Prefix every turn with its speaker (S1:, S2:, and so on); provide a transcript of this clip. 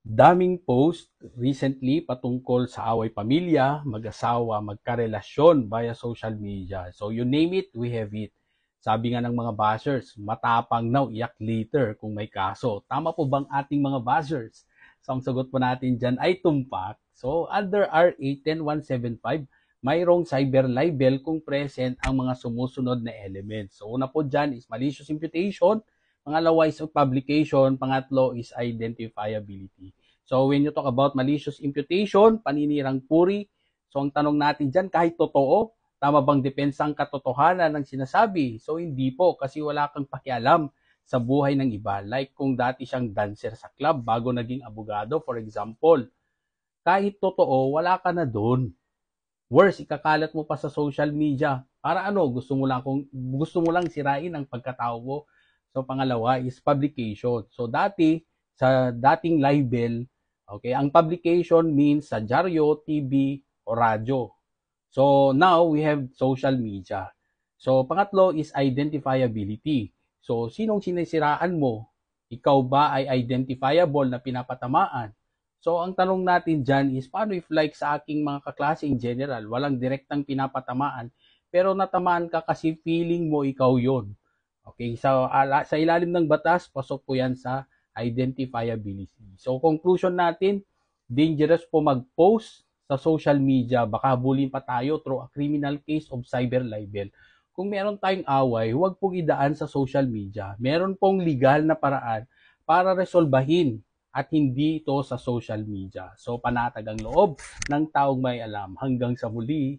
S1: Daming post recently patungkol sa away pamilya, mag-asawa, magkarelasyon via social media. So you name it, we have it. Sabi nga ng mga bashers, matapang now, iyak later kung may kaso. Tama po bang ating mga bashers? So ang sagot po natin dyan ay tumpak. So under RA 10175, mayroong cyber libel kung present ang mga sumusunod na elements. So una po dyan is malicious imputation, pangalawa is publication, pangatlo is identifiability. So when you talk about malicious imputation, paninirang puri, so ang tanong natin dyan, kahit totoo, tama bang depensa ang katotohanan ng sinasabi? So hindi po, kasi wala kang pakialam sa buhay ng iba. Like kung dati siyang dancer sa club bago naging abogado, for example, kahit totoo, wala ka na doon. Worse, ikakalat mo pa sa social media. Para ano? Gusto mo lang sirain ang pagkatao mo. So pangalawa is publication. So dati sa dating libel, okay, ang publication means sa dyaryo, TV o radyo. So now we have social media. So pangatlo is identifiability. So sinong sinisiraan mo? Ikaw ba ay identifiable na pinapatamaan? So ang tanong natin dyan is paano if like sa aking mga kaklase in general, walang direktang pinapatamaan, pero natamaan ka kasi feeling mo ikaw yon. Okay, sa ilalim ng batas, pasok po yan sa identifiability. So conclusion natin, dangerous po mag-post sa social media, baka habulin pa tayo through a criminal case of cyber libel. Kung meron tayong away, huwag pong idaan sa social media. Meron pong legal na paraan para resolbahin at hindi ito sa social media. So panatag ang loob ng taong may alam. Hanggang sa muli.